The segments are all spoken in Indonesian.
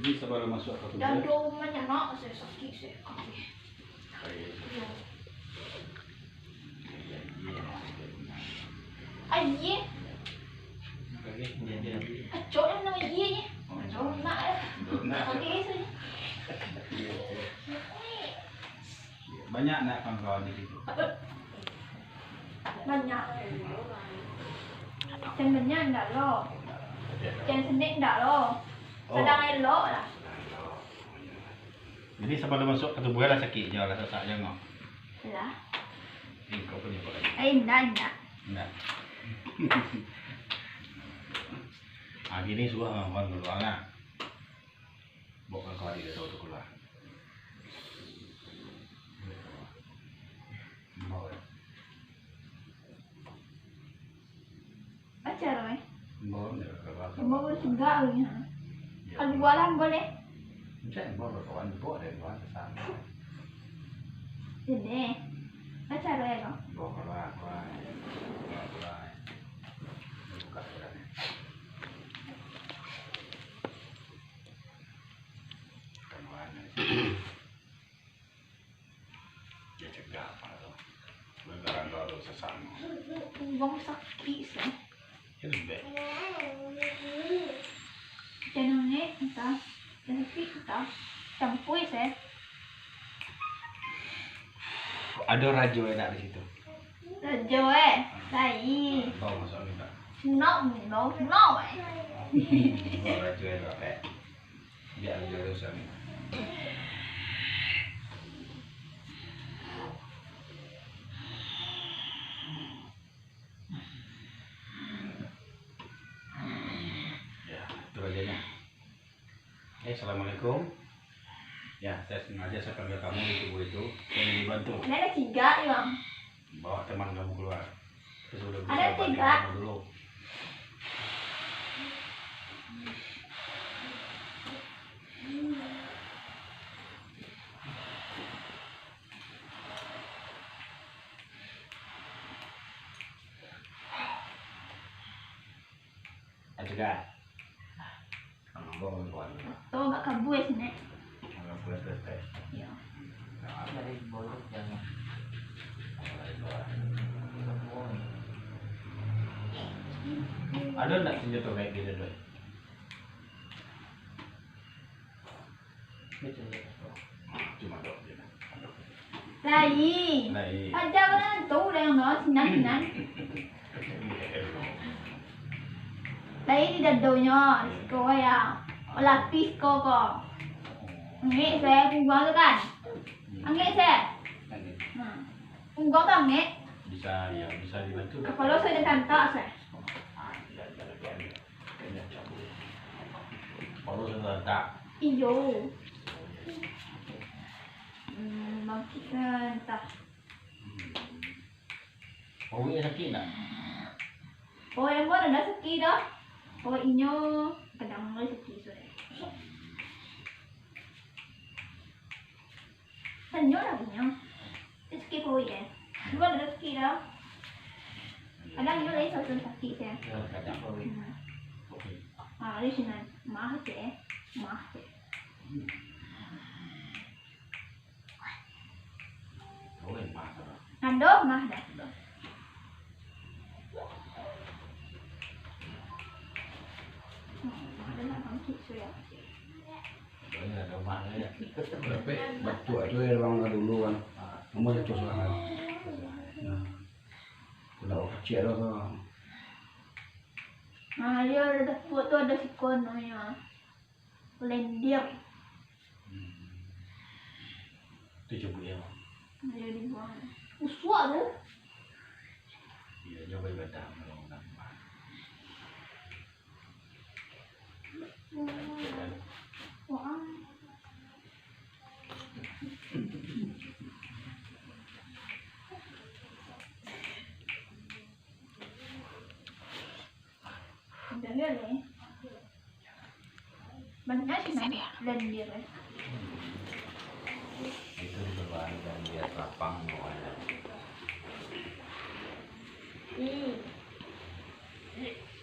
Jadi sebelum masuk ke tubuh. Dan doanya nak saya sakit saya kaki. Ayah. Acok yang nama iya ni. Acok nak eh. Okey saja. Banyak nak kawan-kawan di situ. Banyak. Dan banyak enggak lo. Dan sendiri enggak lo. Sedang elok lah. Jadi sebelum masuk ke tubuh lah sakit je lah sesak je ngok. Lah. Kau punya apa lagi? Enggak. Enggak. Gini suah kawan keluar lah. Bukan kau di dalam tu keluar. Baca roy. Mau Enggak ni. Kalau jualan boleh. Saya mau kawan buat dari luar sana. Jadi. Baca roy lo. Bawa keluar. Buka keluar. Dia cegah apa tu? Beneran baru sesama. Bang sakit sih. Itu baik. Jangan ni entah. Jangan sakit entah. Campur sih. Ada rajo yang nak di situ. Rajo Lai. Bawa masuk minta. No. Bawa rajo yang nak. Dia ada urusan. Assalamualaikum. Ya, saya sengaja saya panggil kamu di tubuh itu. Saya ingin dibantu. Ada 3 bang. Bawa teman kamu keluar. Terus udah Ada 3. Dulu. Ada kan? Bawa keluar. Tahu enggak kabur sini. Kalau boleh tes. Ya. Dari bolot jangan. Ada enggak senjata kayak gitu, Doi? Betul. Cuma dok. Lai. Ada kan tahu dah yang no sinan. Lai di dadonya. Kau ya. Lapis kau. Angin saya punggah tu kan? Angin saya. Punggah tu angin. Bisa dibantu. Kalau saya dah tantak saya. Kalau sudah tak. Iyo. Bangkit entah. Oh, ini sakit tak? Oh, yang mana dah sakit dah? Oh, inyo kadang mulai sakit sudah. Sanyo dah inyo. Sakit kau ya. Dua dah sakit dah. Kadang inyo lagi satu sakit saya. Kadang kau ini. Di sini mah je. Oh, ini mah. Nando mah dah. Ada nak bangkit sudah. Ini ada mah ya. Tapi batu itu ya bang dulu kan, nomor itu soalnya. Nah, kalau kecil itu Dia ada foto ada si kononya. Lendir. Itu coba ya. Dia dibuang. Uswa tu. Iya, nyoba ibadah melonggar. Wah. Jangan ni. Banyak sih lendir. Itu diperlukan dan dia lapang awalnya.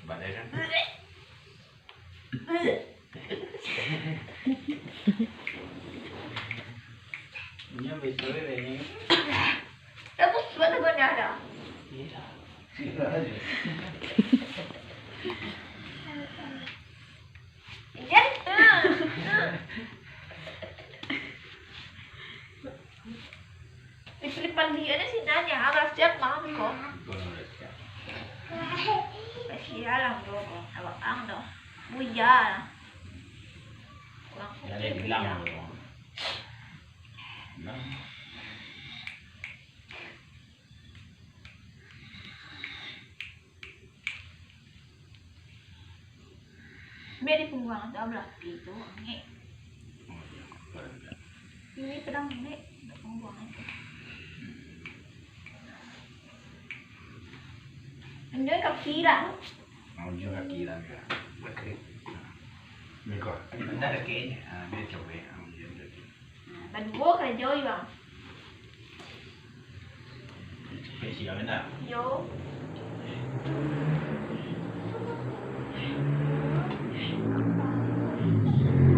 Badai kan? pisau ini. Tapos ba na ada? Iya. Sila aja. Yan. Ipilipan dia si Nanya, agak siap banget kok. Kasihan lang bro ko. Hawak ang do. Buya. Ya dia bilang. Nah, Beri punggung ada belah gitu. Ini oh iya, keren ya. ini pedang ini punggung itu. Ini kapira. Mau juga kira ya. Oke. Miko, bentar kayaknya. Ah, dia coba ya. Dan gua kena joy bang. Spesial enggak? Yo.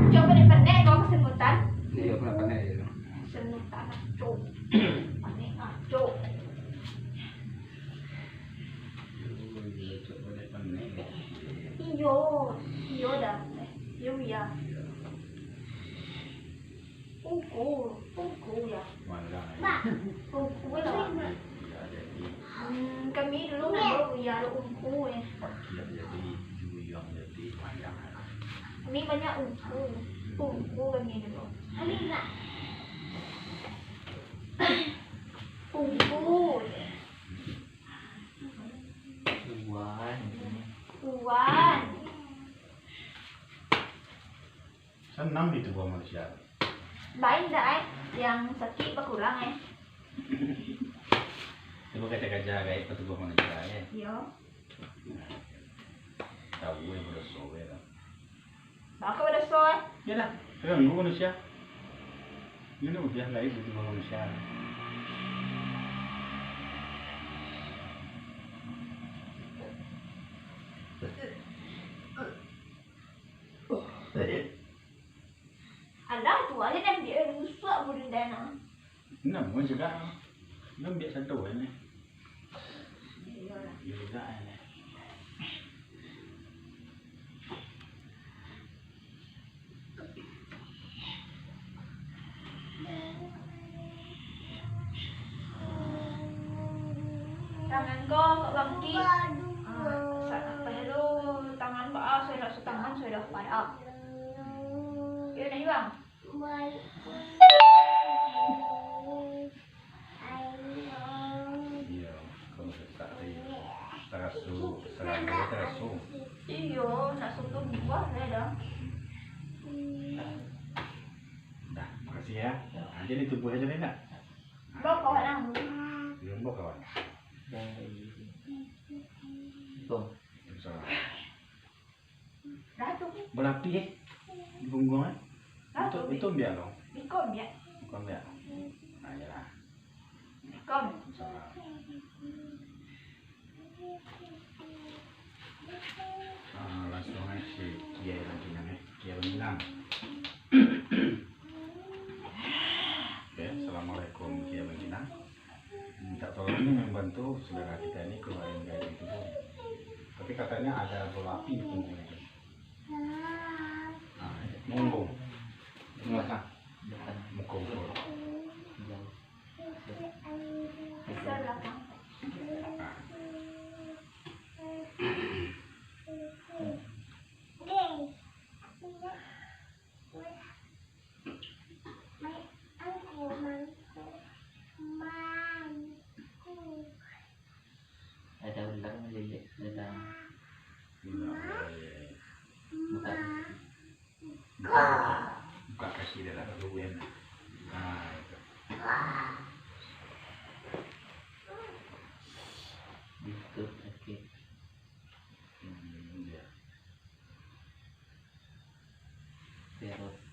Coba deh pendek kau kesemutan. Iya, kenapa nih? Ya? Semutan cuk. Panik cuk. Coba deh pening. Iyo, iyo dah. Iyo ya. Kuku ya. Mana? Kuku lah. Ya jadi, Kami dulu nggak ya kuku ya. ya jadi, juyong jadi panjang. Kami banyak kuku kami dulu. Kuku, Tuan. kuan. Senang di tubuh manusia. Baik dah yang sakit berkurang Coba kita jaga itu tubuh manusia ya. Yo. Tahu yang udah sobe lah. Baka udah soy. Ya lah, ganggu manusia. Ini udah lain di tubuh manusia. Alah tu aja dan dia rusak budak dana. Nah, mau juga. Belum biasa satu ini. Iyalah. Juga ini. Tangan kau kau bangki. Apa dulu tangan Pak A sudah setangan sudah pada. Ya dah bang. Iya, kalau tak terasu, serangga terasu. Iyo, nak soto buah saya dah. Dah, makasih ya. Aja di tubuh aja nih nak. Bawa kawan aku. Belum bawa kawan. Tuh. Salah. Dah tu. Berapi ya? Di punggungnya? Dah tu. Itu biar dong. Ikon dia. Bukan biar. Nah, ya lah. Ikon. Salah. Langsung aja si Kia lagi namanya. Kia Benilang. Oke, assalamualaikum Kia Benilang. Minta tolong nih membantu saudara kita ini keluarin gaji itu. Tapi katanya ada bola api di punggungnya. Nah, munggung. Enggak, Depan. mukung. Jauh. Bisa belakang. Ada ular lilit dalam Buka muka. buka kaki dia lah dulu ya. Nah, itu. Itu sakit. Ya. Perut.